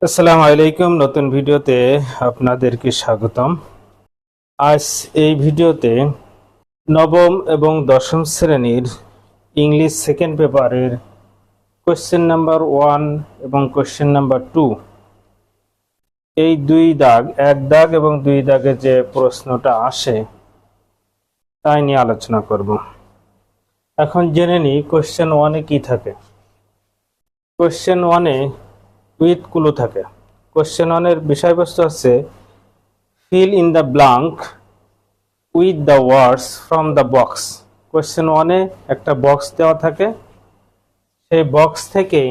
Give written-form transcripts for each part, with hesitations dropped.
আসসালামু আলাইকুম। নতুন ভিডিওতে আপনাদেরকে স্বাগতম। আজ এই ভিডিওতে নবম এবং দশম শ্রেণীর ইংলিশ সেকেন্ড পেপারের কোশ্চেন নাম্বার 1 এবং কোশ্চেন নাম্বার 2 এই এক দাগ এবং দুই দাগে যে প্রশ্নটা আসে তাই নিয়ে আলোচনা করব। এখন জেনে নিই কোশ্চেন 1-এ কি থাকে। কোশ্চেন 1-এ উইথ ক্লু থাকে। কোশ্চেন 1-এর বিষয়বস্তু হচ্ছে fill in the blank with the words from the box। Question 1-এ একটা বক্স দেওয়া থাকে, সেই বক্স থেকে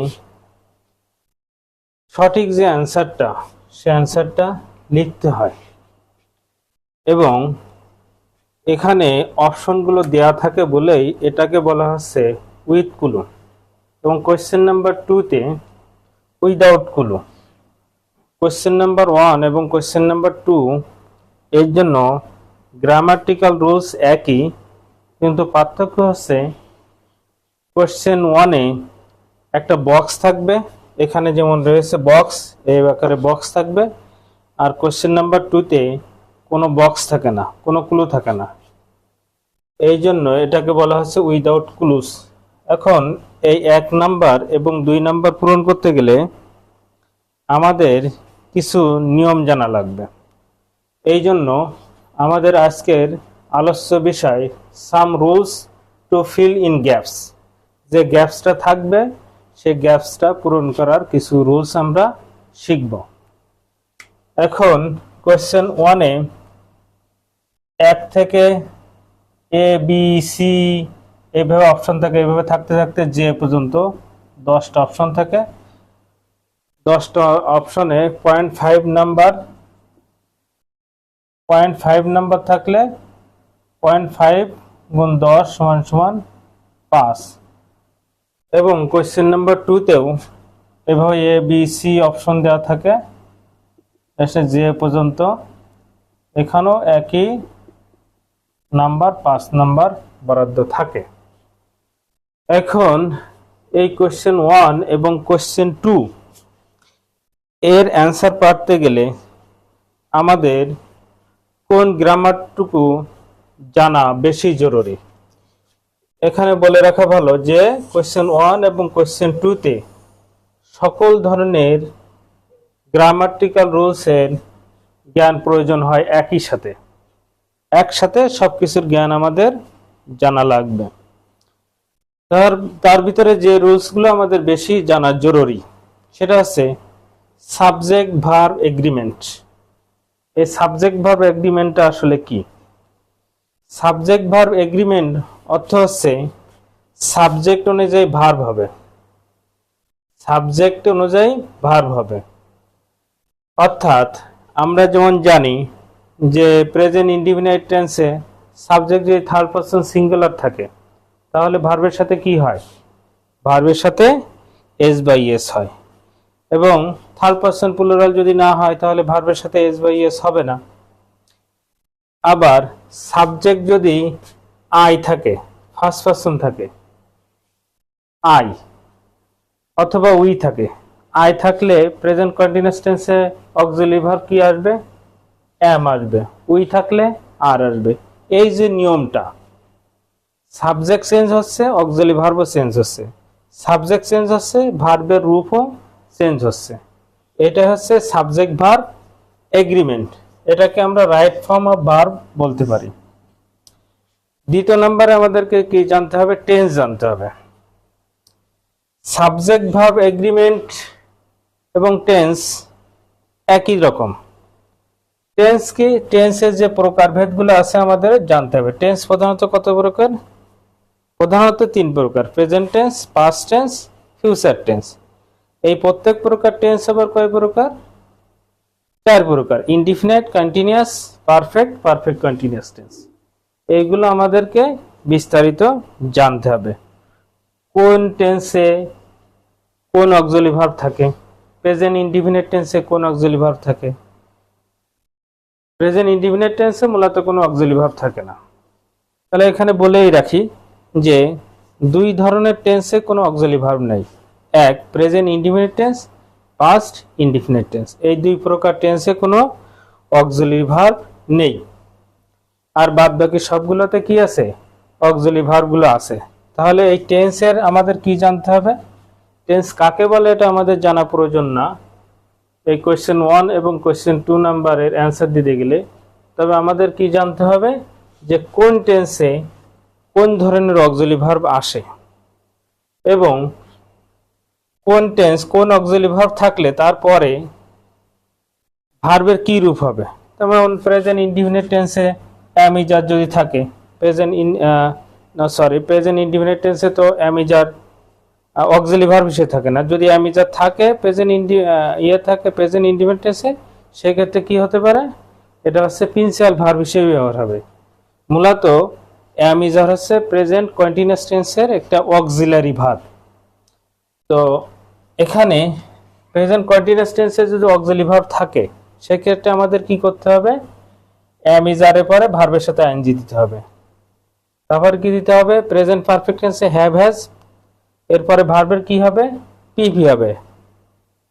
সঠিক যে অ্যান্সারটা সেই অ্যান্সারটা লিখতে হয় এবং এখানে অপশনগুলো দেওয়া থাকে বলেই এটাকে বলা হচ্ছে উইথ ক্লু। এবং কোশ্চেন নাম্বার 2-তে উইদাউট ক্লু। কোশ্চেন নাম্বার 1 এবং কোশ্চেন নাম্বার 2 এর জন্য গ্রামাটিক্যাল রুলস একই, কিন্তু পার্থক্য হচ্ছে কোশ্চেন 1-এ একটা বক্স থাকবে, এখানে যেমন রয়েছে বক্স, এই আকারে বক্স থাকবে। আর কোশ্চেন নাম্বার 2-তে কোনো বক্স থাকে না, কোনো ক্লু থাকে না। এই জন্য এটাকে বলা হচ্ছে উইদাউট ক্লুস। এখন এই 1 নাম্বার এবং 2 নাম্বার পূরণ করতে গেলে আমাদের কিছু নিয়ম জানা লাগবে। এই জন্য আমাদের আজকের আলোচ্য বিষয় some rules to fill in gaps. যে গ্যাপসটা থাকবে সেই গ্যাপসটা পূরণ করার কিছু রুলস আমরা শিখব। এখন কোশ্চেন 1-এ 1 থেকে এ বি সি এইভাবে অপশন থাকে, এইভাবে থাকতে থাকতে যে পর্যন্ত 10টা অপশন থাকে। 10টা অপশনে 0.5 নাম্বার থাকলে 0.5 গুণ 10 সমান সমান 5। এবং কোশ্চেন নাম্বার 2-তেও এভাবে এ বি সি অপশন দেওয়া থাকে, এসে যে পর্যন্ত এখানেও একই নাম্বার 5 নাম্বার বরাদ্দ থাকে। এখন এই কোশ্চেন 1 এবং কোশ্চেন 2 এর অ্যান্সার পাতে গেলে আমাদের কোন গ্রামারটুকু জানা বেশি জরুরি। এখানে বলে রাখা ভালো যে কোশ্চেন 1 এবং কোশ্চেন 2-তে সকল ধরনের গ্রামাটিক্যাল রুলসের জ্ঞান প্রয়োজন হয় একসাথে সবকিছুর জ্ঞান আমাদের জানা লাগবে। তার ভিতরে যে রুলসগুলো আমাদের বেশি জানা জরুরি সেটা হচ্ছে সাবজেক্ট ভার্ব এগ্রিমেন্ট। এই সাবজেক্ট ভার্ব এগ্রিমেন্টটা আসলে কি? সাবজেক্ট ভার্ব এগ্রিমেন্ট অর্থ হচ্ছে সাবজেক্ট অনুযায়ী ভার্ব হবে, সাবজেক্ট অনুযায়ী ভার্ব হবে। অর্থাৎ আমরা যেমন জানি যে প্রেজেন্ট ইনডিফিনিট টেন্সে সাবজেক্ট যদি থার্ড পারসন সিঙ্গুলার থাকে তাহলে ভার্বের সাথে কি হয়? ভার্বের সাথে এস বাই এস হয়। এবং থার্ড পারসন প্লুরাল যদি না হয় তাহলে ভার্বের সাথে এস বাই এস হবে না। আবার সাবজেক্ট যদি আই থাকে, ফার্স্ট পারসন থাকে আই, অথবা উই থাকে, আই থাকলে প্রেজেন্ট কন্টিনিউয়াস টেন্সে অক্সিলারি ভার্ব কি আসবে? এম আসবে। উই থাকলে আর আসবে। এই যে নিয়মটা, সাবজেক্ট চেঞ্জ হচ্ছে, অক্সিলারি ভার্বও চেঞ্জ হচ্ছে, সাবজেক্ট চেঞ্জ হচ্ছে, ভার্বের রূপও চেঞ্জ হচ্ছে। এটা হচ্ছে সাবজেক্ট ভার্ব এগ্রিমেন্ট। এটাকে আমরা রাইট ফর্ম অফ ভার্ব বলতে পারি। দ্বিতীয় নম্বরে আমাদেরকে কি জানতে হবে? টেন্স জানতে হবে। সাবজেক্ট ভার্ব এগ্রিমেন্ট এবং টেন্স একই রকম। টেন্স কি? টেন্সের যে প্রকারভেদগুলো আছে আমাদের জানতে হবে। টেন্স প্রধানত কত প্রকার? প্রধানত 3 প্রকার: present tense, past tense, future tense. এই প্রত্যেক প্রকার টেন্স আবার কয় প্রকার? 4 প্রকার: indefinite, continuous, perfect, perfect continuous tense. এইগুলো আমাদেরকে বিস্তারিত জানতে হবে। কোন টেন্সে কোন অক্সিলারি ভার্ব থাকে, প্রেজেন্ট ইনডিফিনিট টেন্সে কোন অক্সিলারি ভার্ব থাকে। প্রেজেন্ট ইনডিফিনিট টেন্সে মূলত কোনো অক্সিলারি ভার্ব থাকে না। তাহলে এখানে বলেই রাখি যে 2 ধরনের টেন্সে কোনো অক্সিলারি ভার্ব নাই। এক, present indefinite tense, past indefinite tense. এই দুই প্রকার টেন্সে কোনো অক্সিলারি ভার্ব নেই, আর বাদ বাকি সবগুলোতে কি আছে? অক্সিলারি ভার্বগুলো আছে। তাহলে এই টেন্সের আমাদের কি জানতে হবে? টেন্স কাকে বলে এটা আমাদের জানা প্রয়োজন না এই কোয়েশ্চেন 1 এবং কোয়েশ্চেন 2 নাম্বারের অ্যান্সার দিতে গেলে। তবে আমাদের কি জানতে হবে যে কোন টেন্সে কোন ধরনের অক্সিলারি ভার্ব আসে এবং কোন টেন্স কোন অক্সিলারি ভার্ব থাকলে তারপরে ভার্বের কি রূপ হবে। যেমন প্রেজেন্ট ইনডিফিনিট টেন্সে am is are যদি থাকে, প্রেজেন্ট ইনডিফিনিট টেন্সে তো am is are auxiliary verb হিসেবে থাকে না। যদি am is are থাকে প্রেজেন্ট ইনডিফিনিট টেন্সে, সেক্ষেত্রে কি হতে পারে? এটা হচ্ছে প্রিন্সিপাল ভার্ব হিসেবে ব্যবহার হবে। মূলত am is are হচ্ছে প্রেজেন্ট কন্টিনিউয়াস টেন্সের একটা অক্সিলারি ভার্ব। তো এখানে প্রেজেন্ট কন্টিনিউয়াস টেন্সে যদি অক্সিলারি ভার্ব থাকে, সেক্ষেত্রে আমাদের কি করতে হবে? am is are এর পরে ভার্বের সাথে ing দিতে হবে। তারপর কি দিতে হবে? প্রেজেন্ট পারফেক্ট টেন্সে হ্যাভ হ্যাজ, এরপরে ভার্বের কি হবে? পিভি হবে,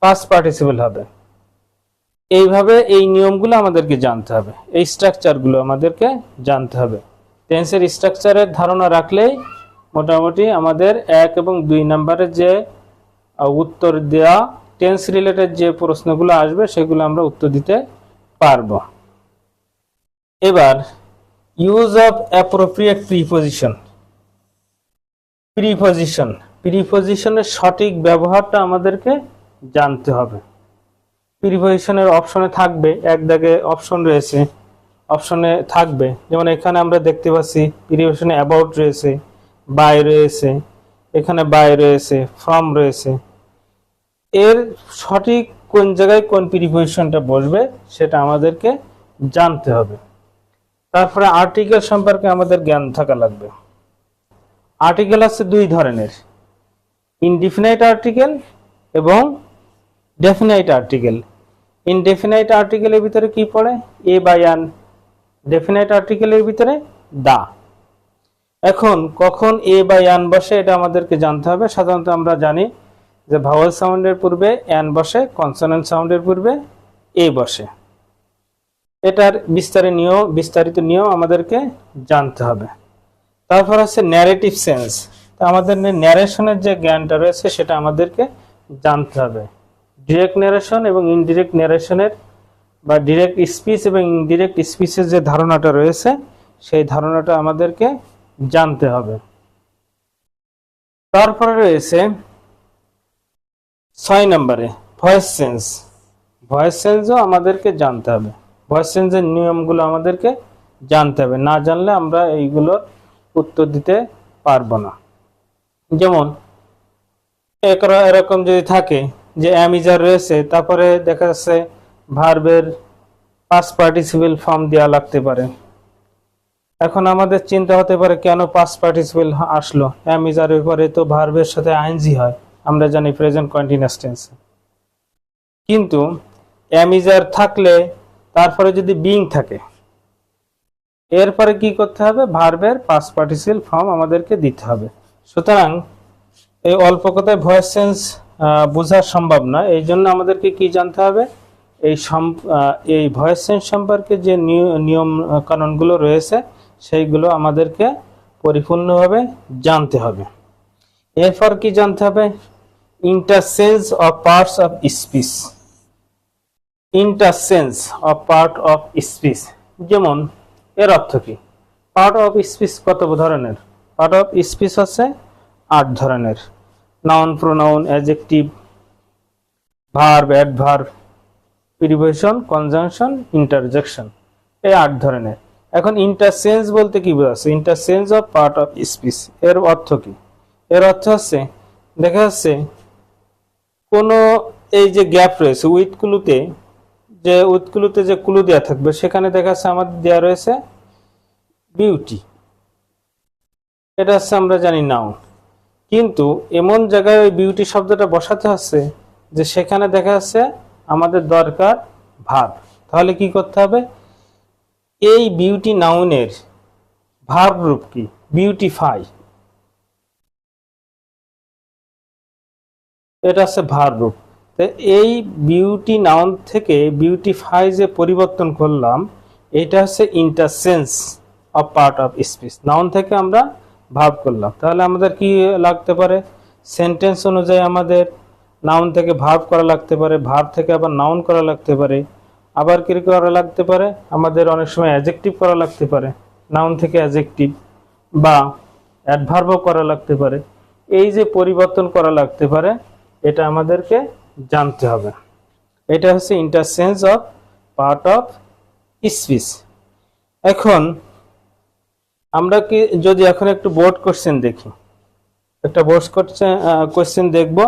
পাস্ট পার্টিসিপল হবে। এইভাবে এই নিয়মগুলো আমাদেরকে জানতে হবে, এই স্ট্রাকচারগুলো আমাদেরকে জানতে হবে। টেন্সের স্ট্রাকচারের ধারণা রাখলেই মোটামুটি আমাদের 1 এবং 2 নম্বরের যে উত্তর দেওয়া টেন্স রিলেটেড যে প্রশ্নগুলো আসবে সেগুলো আমরা উত্তর দিতে পারবো। এবার ইউজ অফ অ্যাপ্রোপ্রিয়েট প্রিপজিশনের সঠিক ব্যবহারটা আমাদেরকে জানতে হবে। প্রিপজিশনের অপশনে থাকবে, এক দাগে অপশন রয়েছে, অপশনে থাকবে, যেমন এখানে আমরা দেখতে পাচ্ছি প্রিপজিশনে অ্যাবাউট রয়েছে, বাই রয়েছে, এখানে বাই রয়েছে, ফ্রম রয়েছে। এর সঠিক কোন জায়গায় কোন প্রিপজিশনটা বসবে সেটা আমাদেরকে জানতে হবে। তারপরে আর্টিকেল সম্পর্কে আমাদের জ্ঞান থাকা লাগবে। আর্টিকেল আছে দুই ধরনের, ইনডিফিনাইট আর্টিকেল এবং ডেফিনাইট আর্টিকেল। ইনডেফিনাইট আর্টিকেলের ভিতরে কি পড়ে? এ বা অ্যান। ডেফিনাইট আর্টিকেলের ভিতরে দা। এখন কখন এ বা অ্যান বসে এটা আমাদেরকে জানতে হবে। সাধারণত আমরা জানি যে ভাওয়েল সাউন্ডের পূর্বে অ্যান বসে, কনসোনেন্ট সাউন্ডের পূর্বে এ বসে। এটার বিস্তারিত নিয়ম আমাদেরকে জানতে হবে। তারপর আছে ন্যারেটিভ সেন্স। তো আমাদের ন্যারেশনের যে জ্ঞানটা রয়েছে সেটা আমাদেরকে জানতে হবে। ডিরেক্ট ন্যারেশন এবং ইনডিরেক্ট ন্যারেশনের বা ডিরেক্ট স্পিচ এবং ইনডিরেক্ট স্পিচের যে ধারণাটা রয়েছে সেই ধারণাটা আমাদেরকে জানতে হবে। তারপরে রয়েছে 6 নম্বরে ভয়েস সেন্স। ভয়েস সেন্সও আমাদেরকে জানতে হবে। ভয়েস সেন্সের নিয়মগুলো আমাদেরকে জানতে হবে, না জানলে আমরা এইগুলোর উত্তর দিতে পারবো না। যেমন এরকম যদি থাকে যে am is are রয়েছে, তারপরে দেখা যাচ্ছে ভার্বের পাস্ট পার্টিসিপল ফর্ম দেওয়া লাগতে পারে। এখন আমাদের চিন্তা হতে পারে কেন পাস্ট পার্টিসিপল আসলো? am is are এর পরে তো ভার্বের সাথে ing হয়, আমরা জানি প্রেজেন্ট কন্টিনিউয়াস টেন্সে। কিন্তু am is are থাকলে তারপরে যদি বিং থাকে, এরপরে কি করতে হবে? ভার্বের পাস্ট পার্টিসিপল ফর্ম আমাদেরকে দিতে হবে। সুতরাং এই অল্প কথায় ভয়েস সেন্স বোঝা সম্ভব না। এই জন্য আমাদেরকে কি জানতে হবে? এই ভয়েস সেন্স সম্পর্কে যে নিয়ম কানুনগুলো রয়েছে সেইগুলো আমাদেরকে পরিপূর্ণভাবে জানতে হবে। এরপর কি জানতে হবে? Interchange of parts of speech. Interchange of part of speech, যেমন এর অর্থ কি? পার্ট অফ স্পিচ কত ধরনের? পার্ট অফ স্পিচ হচ্ছে 8 ধরনের। Noun, pronoun, adjective, verb, adverb, preposition, conjunction, interjection, এই 8 ধরনের। এখন ইন্টারচেঞ্জ বলতে কি বোঝাচ্ছে? Interchange of part of speech এর অর্থ কি? এর অর্থ হচ্ছে দেখা যাচ্ছে কোনো এই যে গ্যাপ রয়েছে উইথগুলোতে, যে ক্লু দেওয়া থাকবে সেখানে দেখা যাচ্ছে আমাদের দেওয়া রয়েছে বিউটি, এটা হচ্ছে আমরা জানি নাউন। কিন্তু এমন জায়গায় ওই বিউটি শব্দটা বসাতে হচ্ছে যে সেখানে দেখা যাচ্ছে আমাদের দরকার ভার্ব। তাহলে কি করতে হবে? এই বিউটি নাউনের ভার্ব রূপ কি? বিউটিফাই, এটা হচ্ছে ভার্ব রূপ। তো এই বিউটি নাউন থেকে বিউটিফাই যে পরিবর্তন করলাম, এটা হচ্ছে ইন্টারসেন্স of part of speech. Noun থেকে আমরা ভার্ব করলাম, তাহলে আমাদের কি লাগতে পারে? সেন্টেন্স অনুযায়ী আমাদের নাউন থেকে ভার্ব করা লাগতে পারে, ভার্ব থেকে আবার নাউন করা লাগতে পারে, আবার কি করা লাগতে পারে? আমাদের অনেক সময় অ্যাডজেক্টিভ করা লাগতে পারে, নাউন থেকে অ্যাডজেক্টিভ বা অ্যাডভার্বও করা লাগতে পারে। এই যে পরিবর্তন করা লাগতে পারে, এটা আমাদেরকে জানতে হবে। এটা হচ্ছে ইন্টারসেন্স অফ পার্ট অফ স্পিচ। এখন আমরা কি যদি এখন একটু বোর্ড কোশ্চেন দেখি, একটা বোর্ড কোশ্চেন দেখব।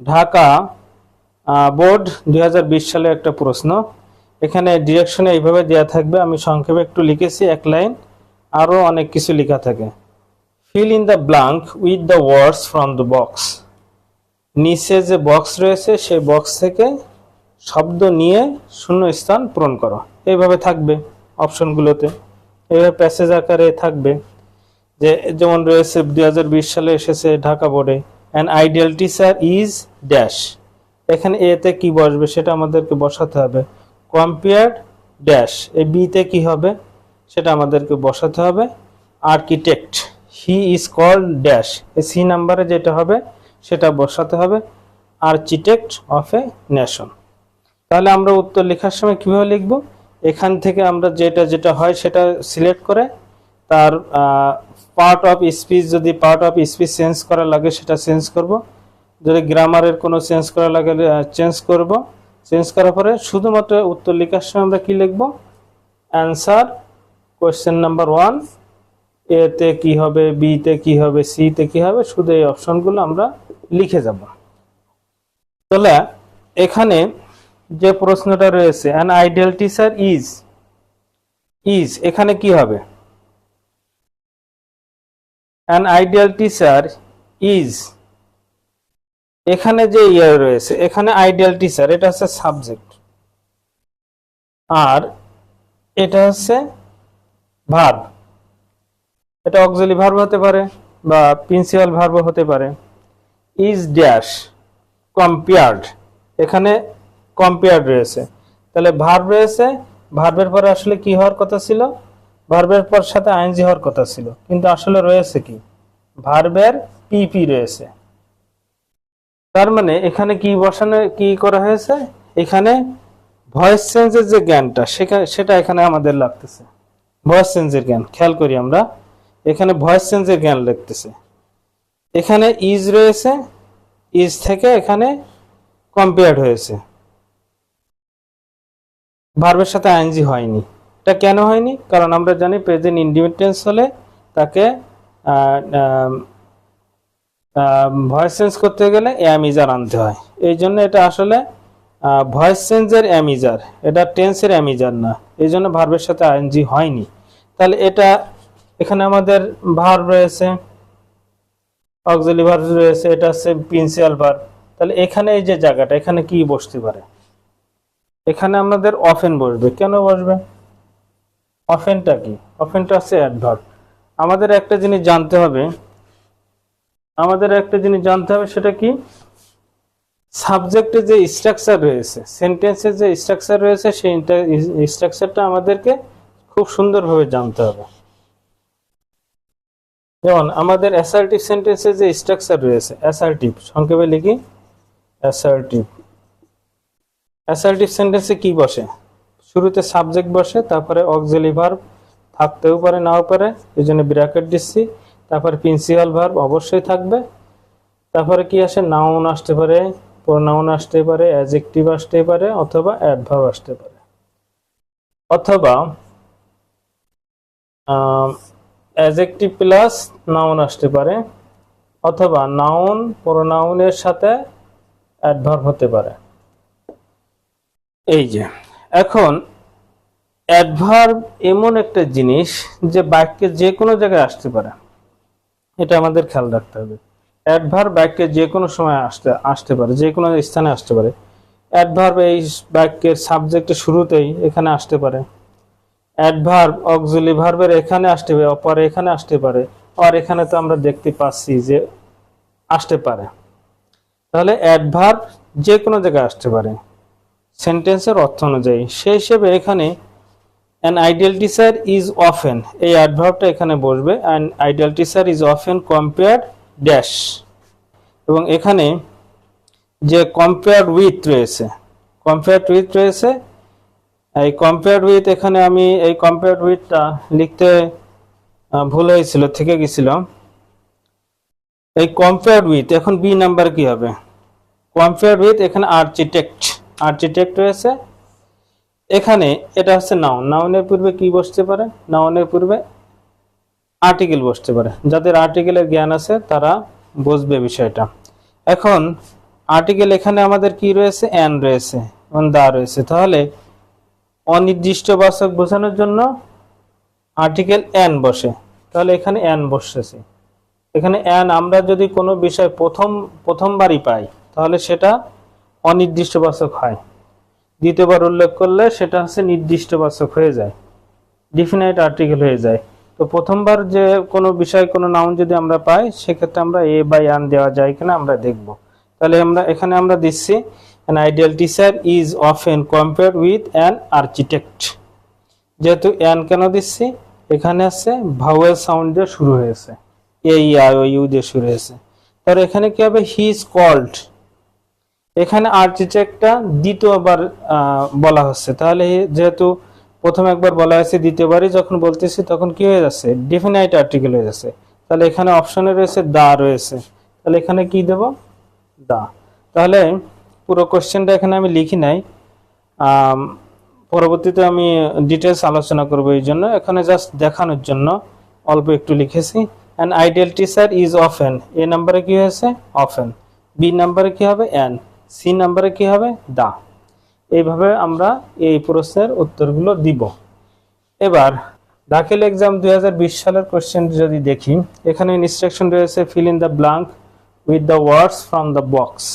ঢাকা বোর্ড 2020 সালে একটা প্রশ্ন। এখানে ডিরেকশনে এইভাবে দেওয়া থাকবে, আমি সংক্ষেপে একটু লিখেছি এক লাইন, আরও অনেক কিছু লেখা থাকে। Feel in the blank with the words from the box. নিচে যে বক্স রয়েছে সেই বক্স থেকে শব্দ নিয়ে শূন্য স্থান পূরণ করো। এইভাবে থাকবে অপশনগুলোতে, এইভাবে প্যাসেজ আকারে থাকবে। যে যেমন রয়েছে 2020 সালে এসেছে ঢাকা বোর্ডে, an ideal teacher is dash. এখানে এতে কি বসবে সেটা আমাদেরকে বসাতে হবে। কম্পেয়ার্ড ড্যাশ, এই বিতে কি হবে সেটা আমাদেরকে বসাতে হবে। Architect, he is called dash, এই সি নাম্বারে যেটা হবে সেটা বসাতে হবে। Architect of a nation. তাহলে আমরা উত্তর লেখার সময় কিভাবে লিখব? এখান থেকে আমরা যেটা যেটা হয় সেটা সিলেক্ট করে তার পার্ট অফ স্পিচ, যদি পার্ট অফ স্পিচ চেঞ্জ করা লাগে সেটা চেঞ্জ করব, যদি গ্রামারের কোনো চেঞ্জ করা লাগে চেঞ্জ করব। চেঞ্জ করার পরে শুধুমাত্র উত্তর লেখার সময় আমরা কি লিখব? অ্যান্সার কোয়েশ্চেন নাম্বার 1, এতে কি হবে, বিতে কি হবে, সিতে কি হবে, শুধু এই অপশনগুলো আমরা লিখে যাব। তাহলে এখানে যে প্রশ্নটা রয়েছে অ্যান আইডিয়াল টিচার ইজ, এখানে কি হবে? অ্যান আইডিয়াল টিচার ইজ, এখানে যে ইয়ে রয়েছে, এখানে আইডিয়াল টিচার এটা হচ্ছে সাবজেক্ট, আর এটা হচ্ছে ভার্ব। এটা অক্সিলারি ভার্ব হতে পারে বা প্রিন্সিপাল ভার্ব হতে পারে। ইজ ড্যাশ কম্পেয়ার্ড, এখানে কম্পেয়ার্ড রয়েছে, তাহলে ভার্ব রয়েছে। ভার্বের পরে আসলে কি হওয়ার কথা ছিল? ভার্বের পর সাথে আইএনজি হওয়ার কথা ছিল, কিন্তু আসলে রয়েছে কি? ভার্বের পিপি রয়েছে। তার মানে এখানে কি বসানো, কি করা হয়েছে? এখানে ভয়েস চেঞ্জের যে জ্ঞানটা সেটা এখানে আমাদের লাগতেছে। ভয়েস চেঞ্জের জ্ঞান খেয়াল করি আমরা, এখানে ভয়েস চেঞ্জের জ্ঞান লিখতেছে। এখানে ইজ রয়েছে, ইজ থেকে এখানে কম্পেয়ার্ড হয়েছে, ভার্বের সাথে আইএনজি হয়নি। এটা কেন হয়নি? কারণ আমরা জানি প্রেজেন্ট ইনডিফিনিট হলে তাকে ভয়েস চেঞ্জ করতে গেলে অ্যামিজার আনতে হয়। এই জন্য এটা আসলে ভয়েস চেঞ্জের অ্যামিজার, এটা টেন্সের অ্যামিজার না, এই জন্য ভার্বের সাথে আইএনজি হয়নি। তাহলে এটা এখানে আমাদের ভার্ব রয়েছে, অক্সিলারি ভার্ব রয়েছে, এটা হচ্ছে প্রিন্সিপাল ভার্ব। তাহলে এখানে এই যে জায়গাটা, এখানে কি বসতে পারে? এখানে আমাদের অফেন বসবে। কেন বসবে? অফেনটা কি? অফেনটা হচ্ছে অ্যাডভার্ব। আমাদের একটা জিনিস জানতে হবে, সেটা কি? সাবজেক্টের যে স্ট্রাকচার রয়েছে, সেন্টেন্সের যে স্ট্রাকচার রয়েছে, সেই স্ট্রাকচারটা আমাদেরকে খুব সুন্দরভাবে জানতে হবে। যেমন আমাদের অ্যাসার্টিভ সেন্টেন্সের যে স্ট্রাকচার রয়েছে, অ্যাসার্টিভ সংক্ষেপে লিখি, অ্যাসার্টিভ সেন্টেন্সে কি বসে? শুরুতে সাবজেক্ট বসে, তারপরে অক্সিলারি ভার্ব থাকতেও পারে নাও পারে, এই জন্য ব্র্যাকেট দিচ্ছি। তারপরে প্রিন্সিপাল ভার্ব অবশ্যই থাকবে। তারপরে কি আসে? নাউন আসতে পারে, প্রোনাউন আসতে পারে, অ্যাডজেক্টিভ আসতে পারে, অথবা অ্যাডভার্ব আসতে পারে, অথবা অ্যাডজেক্টিভ প্লাস নাউন আসতে পারে, অথবা নাউন প্রোনাউনের সাথে অ্যাডভার্ব হতে পারে। এই যে এখন অ্যাডভার্ব এমন একটা জিনিস যে বাক্যে যে কোনো জায়গায় আসতে পারে, এটা আমাদের খেয়াল রাখতে হবে। অ্যাডভার্ব বাক্যে যে কোনো সময় আসতে পারে, যে কোনো স্থানে আসতে পারে। অ্যাডভার্ব এই বাক্যের সাবজেক্টের শুরুতেই এখানে আসতে পারে। অ্যাডভার্ব অক্সিলারি ভার্বের এখানে আসতে পারে, পরে এখানে আসতে পারে, আর এখানে তো আমরা দেখতে পাচ্ছি যে আসতে পারে। তাহলে অ্যাডভার্ব যে কোনো জায়গায় আসতে পারে সেন্টেন্সের অর্থ অনুযায়ী। সেই হিসেবে এখানে an ideal teacher is often, এই অ্যাডভার্বটা এখানে বসবে, an ideal teacher is often compared dash, এবং এখানে যে compared with রয়েছে, compared with রয়েছে, এই compared with এখানে আমি এই compared with-টা লিখতে ভুল হয়েছিল, থেকে গেছিল। এই compared with এখন বি নাম্বার কি হবে? compared with এখানে আর্কিটেক্ট রয়েছে। এখানে এটা হচ্ছে নাউন, নাউনের পূর্বে কি বসতে পারে? নাউনের পূর্বে আর্টিকেল বসতে পারে। যাদের আর্টিকেলের জ্ঞান আছে তারা বুঝবে বিষয়টা। এখন আর্টিকেল এখানে আমাদের কি রয়েছে? অ্যান রয়েছে এবং দা রয়েছে। তাহলে অনির্দিষ্টবাচক বোঝানোর জন্য আর্টিকেল অ্যান বসে, তাহলে এখানে অ্যান বসেছে। এখানে অ্যান আমরা যদি কোনো বিষয় প্রথমবারই পাই তাহলে সেটা অনির্দিষ্টবাচক হয়, দ্বিতীয়বার উল্লেখ করলে সেটা হচ্ছে নির্দিষ্টবাচক হয়ে যায়, ডিফিনাইট আর্টিকেল হয়ে যায়। তো প্রথমবার যে কোনো বিষয় কোনো নাউন যদি আমরা পাই সেক্ষেত্রে আমরা এ বাই অ্যান দেওয়া যায় কিনা আমরা দেখব। তাহলে এখানে আমরা দিচ্ছি an ideal teacher is often compared with an architect। যেহেতু অ্যান কেন দিচ্ছি? এখানে আছে ভাওয়েল সাউন্ড দিয়ে শুরু হয়েছে, এ ই আই ও ইউ দিয়ে শুরু হয়েছে। তাহলে এখানে কি হবে? He is called. এখানে আর্কিটেক্টটা দ্বিতীয়বার বলা হচ্ছে, তাহলে যেহেতু প্রথম একবার বলা হয়েছে দ্বিতীয়বারই যখন বলতেছি তখন কি হয়ে যাচ্ছে? ডেফিনাইট আর্টিকেল হয়ে যাচ্ছে। তাহলে এখানে অপশনে রয়েছে দা রয়েছে, তাহলে এখানে কি দেব? দা। তাহলে পুরো কোশ্চেনটা এখানে আমি লিখি নাই, পরবর্তীতে আমি ডিটেলস আলোচনা করব, এই জন্য এখানে জাস্ট দেখানোর জন্য অল্প একটু লিখেছি। An ideal teacher is often, A নাম্বারে কি হয়েছে? অফেন। বি নাম্বারে কি হবে? অ্যান। সি নাম্বারে কি হবে? দা। এইভাবে আমরা এই প্রশ্নের উত্তরগুলো দিব। এবার দাখিল এক্সাম 2020 সালের কোশ্চেন যদি দেখি, এখানে ইনস্ট্রাকশন রয়েছে feel in the blank with the words from the box.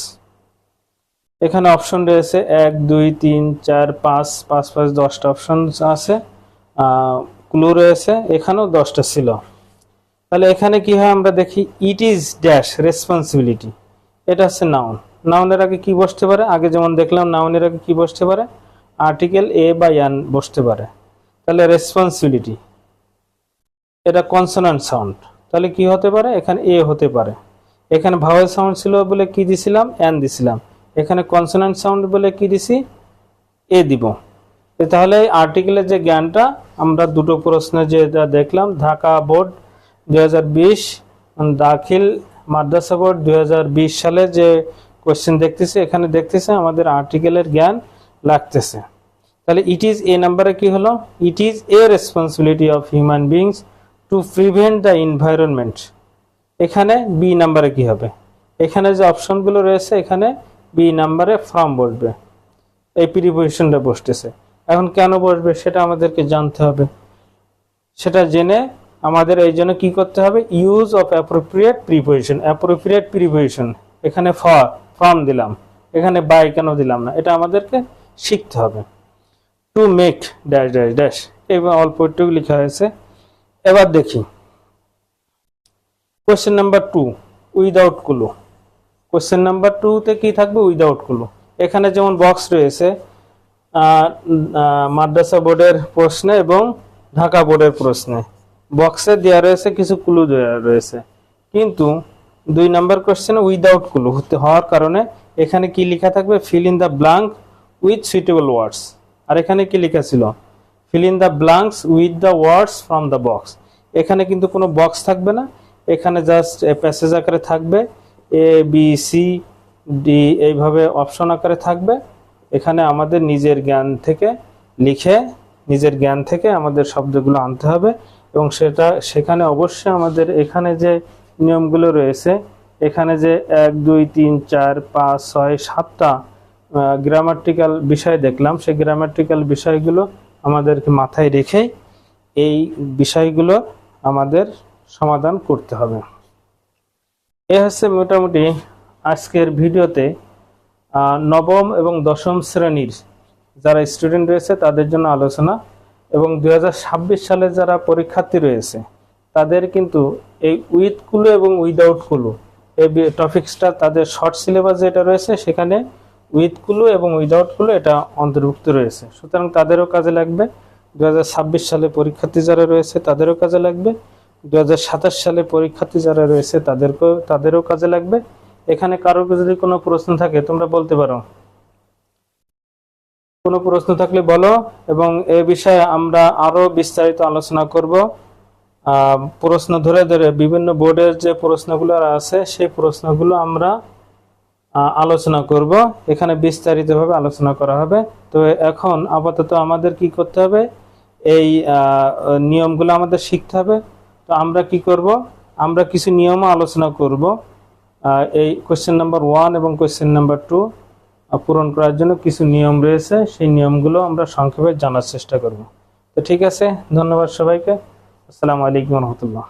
এখানে অপশন রয়েছে 1 2 3 4 5 5 5 10টা অপশন আছে, ক্লু রয়েছে, এখানেও 10টা ছিল। তাহলে এখানে কি হয় আমরা দেখি, ইট ইজ ড্যাশ রেসপন্সিবিলিটি, এটা হচ্ছে নাউন। নাউনের আগে কি বসতে পারে? আগে যেমন দেখলাম নাউনের আগে কি বসতে পারে? আর্টিকেল এ বা অ্যান বসতে পারে। তাহলে রেসপন্সিবিলিটি এটা কনসোনান্ট সাউন্ড, তাহলে কি হতে পারে? এখানে এ হতে পারে। এখানে ভাওয়েল সাউন্ড ছিল বলে কি দিছিলাম? অ্যান দিছিলাম। এখানে কনসোনান্ট সাউন্ড বলে কি দিছি? এ দিব। তাহলে আর্টিকেলের যে জ্ঞানটা আমরা দুটো প্রশ্নে যেটা দেখলাম, ঢাকা বোর্ড 2020 দাখিল মাদ্রাসা বোর্ড 2020 সালে যে কোশ্চেন দেখতেছি, এখানে দেখতেছে আমাদের আর্টিকেলের জ্ঞান লাগতেছে। তাহলে ইট ইজ এ নাম্বারে কি হলো? It is a responsibility of human beings to prevent the environment. এখানে বি নাম্বারে কি হবে? এখানে যে অপশনগুলো রয়েছে এখানে বি নাম্বারে ফ্রম বসবে, এই প্রিপোজিশনটা বসতেছে। এখন কেন বসবে সেটা আমাদেরকে জানতে হবে। সেটা জেনে আমাদের এই জন্য কি করতে হবে? Use of appropriate preposition. Appropriate preposition, এখানে ফ্রম দিলাম, এখানে বাই কেন দিলাম না, এটা আমাদেরকে শিখতে হবে। To make dash dash dash, এবং অল্প একটু লেখা হয়েছে। এবার দেখি question number 2 without clue. Question number 2-তে কি থাকবে? Without clue. এখানে যেমন বক্স রয়েছে মাদ্রাসা বোর্ডের প্রশ্নে এবং ঢাকা বোর্ডের প্রশ্নে, বক্সে দেওয়া রয়েছে কিছু ক্লু দেওয়া রয়েছে, কিন্তু 2 নাম্বার কোয়েশ্চেনে উইদাউট ক্লু হওয়ার কারণে এখানে কি লেখা থাকবে? Fill in the blank with suitable words. আর এখানে কি লেখা ছিল? Fill in the blanks with the words from the box. এখানে কিন্তু কোনো বক্স থাকবে না, এখানে জাস্ট প্যাসেজ আকারে থাকবে, এ বি সি ডি এইভাবে অপশন আকারে থাকবে। এখানে আমাদের নিজের জ্ঞান থেকে লিখে, নিজের জ্ঞান থেকে আমাদের শব্দগুলো আনতে হবে, এবং সেখানে অবশ্যই আমাদের এখানে যে নিয়মগুলো রয়েছে, এখানে যে 1 2 3 4 5 6 7টা গ্রামাটিক্যাল বিষয় দেখলাম, সেই গ্রামাটিক্যাল বিষয়গুলো আমাদেরকে মাথায় রেখে এই বিষয়গুলো আমাদের সমাধান করতে হবে। এ হচ্ছে মোটামুটি আজকের ভিডিওতে নবম এবং দশম শ্রেণীর যারা স্টুডেন্ট রয়েছে তাদের জন্য আলোচনা, এবং 2026 সালে যারা পরীক্ষার্থী রয়েছে তাদের কিন্তু এই উইথ কুলু এবং উইদাউট কুলু এই টপিক্সটা তাদের শর্ট সিলেবাস যেটা রয়েছে সেখানে উইথগুলো এবং উইদাউটগুলো এটা অন্তর্ভুক্ত রয়েছে, সুতরাং তাদেরও কাজে লাগবে। 2026 সালে পরীক্ষার্থী যারা রয়েছে তাদেরও কাজে লাগবে, 2027 সালে পরীক্ষার্থী যারা রয়েছে তাদেরও কাজে লাগবে। এখানে কারোর যদি কোনো প্রশ্ন থাকে তোমরা বলতে পারো, কোনো প্রশ্ন থাকলে বলো, এবং এ বিষয়ে আমরা আরো বিস্তারিত আলোচনা করব। প্রশ্ন ধরে ধরে বিভিন্ন বোর্ডের যে প্রশ্নগুলো আছে সেই প্রশ্নগুলো আমরা আলোচনা করব, এখানে বিস্তারিতভাবে আলোচনা করা হবে। তো এখন আপাতত আমাদের কি করতে হবে, এই নিয়মগুলো আমাদের শিখতে হবে। তো আমরা কি করব, আমরা কিছু নিয়ম আলোচনা করব। এই কোশ্চেন নাম্বার 1 এবং কোশ্চেন নাম্বার 2 পূরণ করার জন্য কিছু নিয়ম রয়েছে, সেই নিয়মগুলো আমরা সংক্ষেপে জানার চেষ্টা করব। তো ঠিক আছে, ধন্যবাদ সবাইকে। আসসালামু আলাইকুম রহমতুল্লাহ।